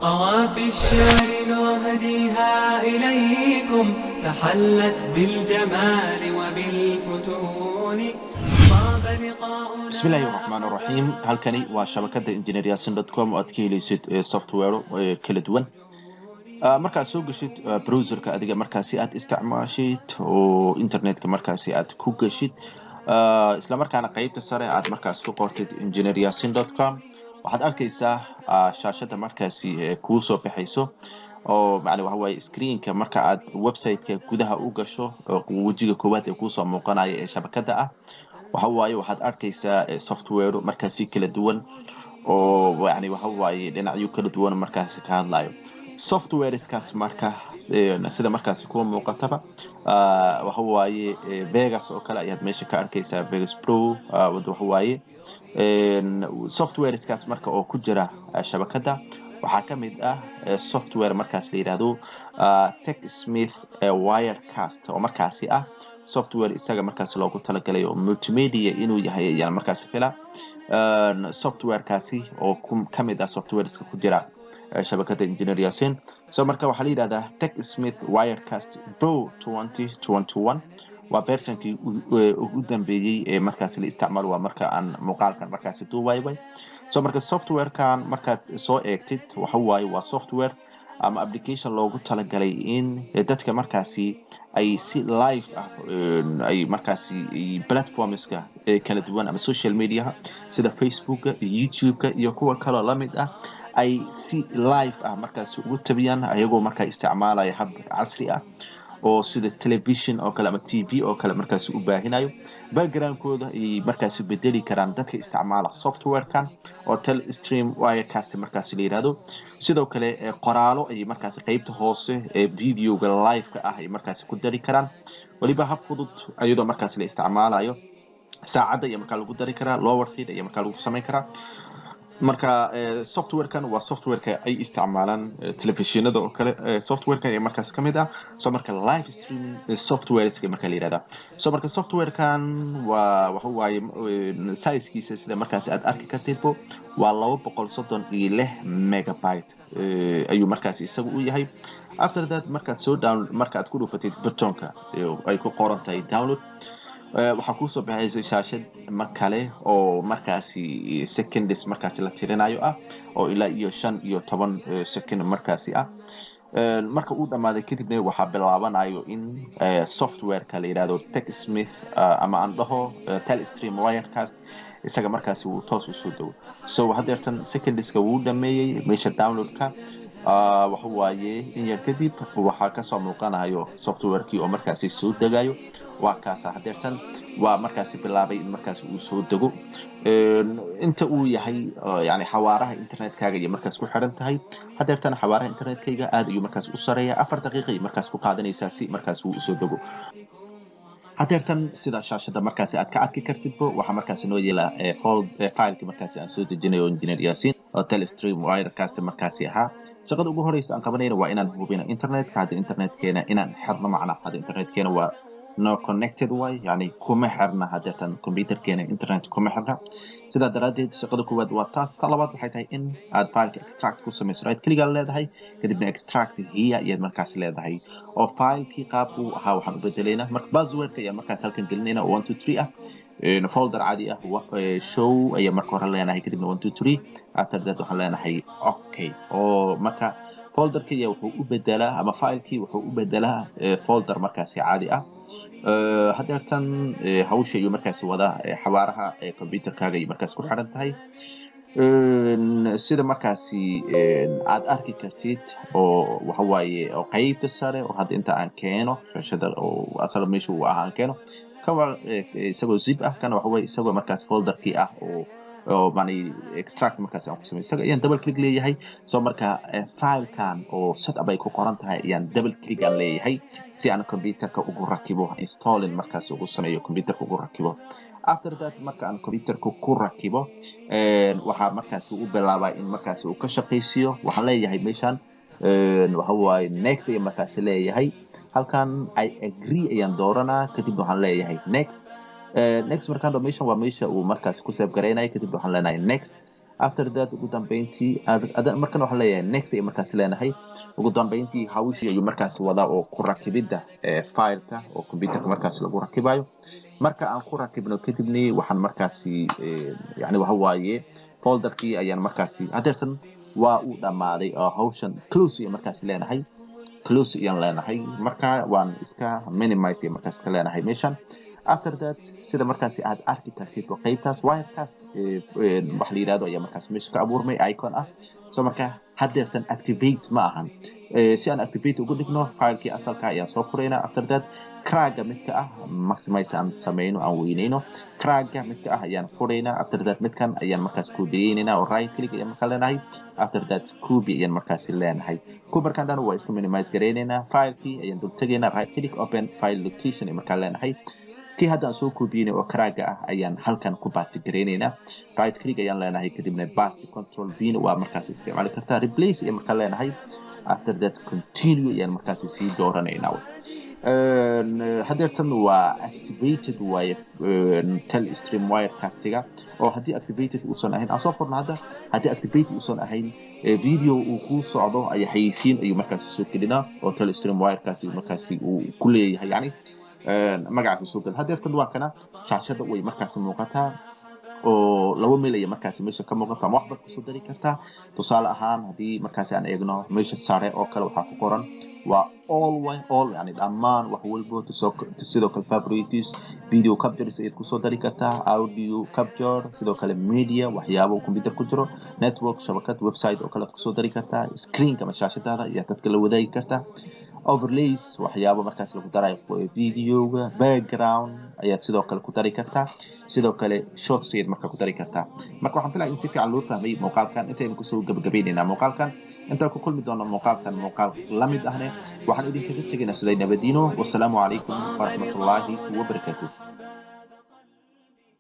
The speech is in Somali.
قوافي الشعر نهديها إليكم تحلت بالجمال وبالفتون طاب لقاؤنا. بسم الله الرحمن الرحيم. halkani waa shabakada engineeryasin.com oo aad ka helaysid software kala duwan. markaad soo gashid browserka adiga markaasi aad isticmaashid oo internetka markaasi aad ku gashid isla markaana qaybta sare aad markaas ku qortid engineeryasin.com waxaad arkaysaa shaashada markaasi kuu soo baxayso oo macna waxa way screenka marka aad website-ka gudaha u gasho wajiga koowaad ee ku soo muuqanaya ee shabakada ah waxaad arkaysaa software markaasi kala duwan oo yani waxa way dhinacyo kala duwan markaasi ka hadlayo softwareskaas marka sida markaasi ku muuqataba waxa way Vegas oo kale ayaad meesha ka arkaysaa Vegas Pro waxa way softwareskaas marka oo ku jira shabakada waxaa kamid ah software markaas la yiraahdo TechSmith Wirecast oo markaasi ah software isaga markaas loogu talagalay oo multimedia inuu yahay yani markaas fila software kaasi oo kamid ah softwareska ku jira shabakada engineeryasin so marka waxa la yiraahdaa TechSmith Wirecast Pro 2021 waa versionkii ugu dambeeyay ee markaas la isticmaalo waa marka aan muuqaalkan markaas duubaybay so marka softwarekan markaad soo eegtid waxa waaye waa software ama application loogu talagalay in dadka markaasi ay si live ah ay markaasi platformska kala duwan ama social media sida Facebook YouTube iyo kuwa kale la mid ah ay si live ah markaasi ugu tabiyaan ayagoo markaa isticmaalaya hab casri ah oo sida television oo kale ama TV oo kale markaasi u baahinayo background-kooda ay markaasi bedeli karaan dadka isticmaala software-kan oo Telestream Wirecast markaasi la yiraahdo sidoo kale qoraalo ay markaasi qaybta hoose ee video-ga live-ka ah ay markaasi ku dari karaan waliba hab fudud ayadoo markaasi la isticmaalayo saacada iyo markaa lagu dari karaa lower third iyo markaa lagu sameyn karaa marka software-kan waa software-ka ay isticmaalaan televisionada oo kale software-kan ee markaas kamid ah soo marka live streaming softwareska marka la yiraahdo soo marka software-kan waxa waaye size-kiisa sida markaas aad arki kartid waa 236 megabyte ayuu markaas isagu u yahay after that markaad ku dhufatid buttonka ay ku qoran tahay download waxa ku soo baxaysa shaashad markale oo markaasi seconds markaasi la tirinayo ah oo ilaa iyo 5 iyo 10 second markaasi ah marka uu dhamaaday kadibna waxa bilaabanayo in software-ka la yiraahdo TechSmith ama aan dhaho Telestream Wirecast isaga markaasi uu toos u soo dawo so hadeertan secondska uu dhameeyay meesha download-ka waxa waaye in yar kadib waxa ka soo muuqanayo software-kii oo markaasi soo dagayo waa kaas hadeertan waa markaasi bilaabay in markaasi uu soo dago inta uu yahay yani xawaaraha internetkaaga iyo markaas ku xiran tahay hadeertan xawaaraha internetkayga aad ayuu markaas u sareeyaa 4 daqiiqo iyo markaas ku qaadanaysaa si markaas uu soo dago hadeertan sida shaashada markaasi aad ka arki kartid waxa markaasi noo yeela file-ka markaasi aan soo dejinayo engineeryasin oo Telestream Wirecast markaasi ahaa shaqada ugu horeysa aan qabanayna waa inaan hubino internetka hada internetkeena inaan xirno macnaha hada internetkeena waa no connected way yani kuma xirna hadeertan computerkeena internet kuma xirna sida daraadeed shaqada koowaad waa taas talabaad waxay tahay in aad file-ka extract ku sameyso right kliga leedahay kadibna extract here iyo markaas leedahay oo file-kii qaab uu ahaa waxaan u bedeleynaa marka password-ka iyo markaas halkan gelinayna 123 ah folder caadi ah show ayaa marka hore leenahay kadibna 123 after that waxaan leenahay okay oo marka folder-kii wuxuu u bedelaa ama file-kii wuxuu u bedelaa folder markaas caadi ah hadeertan hawsha iyo markaas wada xawaaraha computerkaaga iyo markaas ku xiran tahay sida markaasi aad arki kartid oo waxa waaye oo qaybta sare oo hadda inta aan keeno shaashada oo asal meesha uu ahaan keeno kawa isagoo zip ah kana waxa waaye isagoo markaas folder-kii ah oo mani extract markaas aan ku sameeyay isaga ayaan double click leeyahay soo marka file-kan oo setup ay ku qoran tahay ayaan double click aan leeyahay si aan computerka ugu rakibo installing markaas ugu sameeyo computerka ugu rakibo after that marka aan computerka ku rakibo waxa markaas uu bilaabay in markaas uu ka shaqeysiyo waxaan leeyahay meeshan waxa waaye next iyo markaas leeyahay halkan I agree ayaan dooranaa kadib waxaan leeyahay next next markaan automation waa meesha uu markaas ku save gareynayo kadib waxaan leenahay next after that ugu dambeyntii markan waxa leeyahay next ay markaas leenahay ugu dambeyntii hawshii ayuu markaas wada oo ku rakibida fileka oo computerka markaas lagu rakibayo marka aan ku rakibno kadibni waxaan markaas yani waxa waaye folderkii ayaan markaas hadeertan waa uu dhamaaday oo hawshan close ay markaas leenahay close ayaan leenahay marka waan iska minimize markaas ka leenahay meeshan after that sida markaas aad arki kartid qaybtaas wirecast wax la yiraahdo ayaa markaas meesha ka abuurmay icon ah soo marka hadeertan activate ma ahan si aan activate ugu dhigno filekii asalka ayaan soo furaynaa after that cragga midka ah maximize aan sameeyno aan weyneyno cragga midka ah ayaan furaynaa after that midkan ayaan markaas kubiyeynaa oo right click ayaan markaa leenahay after that kubi ayaan markaas leenahay kubarkan dhan waa iska minimize gareyneynaa filekii ayaan dul tegaynaa right click open file location ayaan markaa leenahay kii haddaan soo koobiyeyna oo cragga ah ayaan halkan ku baasti gareyneynaa right click ayaan leenahay kadibna basti control v waa markaas isticmaali kartaa replace ayaan markaa leenahay after that continue ayaan markaas sii dooranaynaa hadeertan waa activated waaye telestream wirecastiga oo haddii activated uusan ahayn aan soo furno hadda haddii activated uusan ahayn video uu ku socdo ayaa xayeysiin ayuu markaas soo gelinaa oo telestream wirecast markaas uu ku leeyahay yani magaca soo gal hadeertan waa kana shaashada way markaas muuqataa oo laba meel ay markaas meesha ka muuqato ama waxba ku soo dari kartaa tusaale ahaan hadii markaas aan eegno meesha sare oo kale waxa ku qoran waa all yani dhammaan wax walba sidoo kale favorites video captures aad ku soo dari kartaa audio capture sidoo kale media waxyaabo computer ku jiro network shabakad website oo kale aad ku soo dari kartaa screen kama shaashadaada iyo dadka la wadaagi kartaa overlays waxyaabo markaas lagu daray videoga background ayaad sidoo kale ku dari kartaa sidoo kale shots ayaad markaa ku dari kartaa marka waxaan filayaa in si fiican loo fahmay muuqaalkan intaynu ku soo gabagabeynayna muuqaalkan inta ku kulmi doono muuqaalkan muuqaal la mid ahne waxaan idinkaga tegaynaa siday nabadiino wassalaamu calaykum waraxmatullaahi wabarakaatuh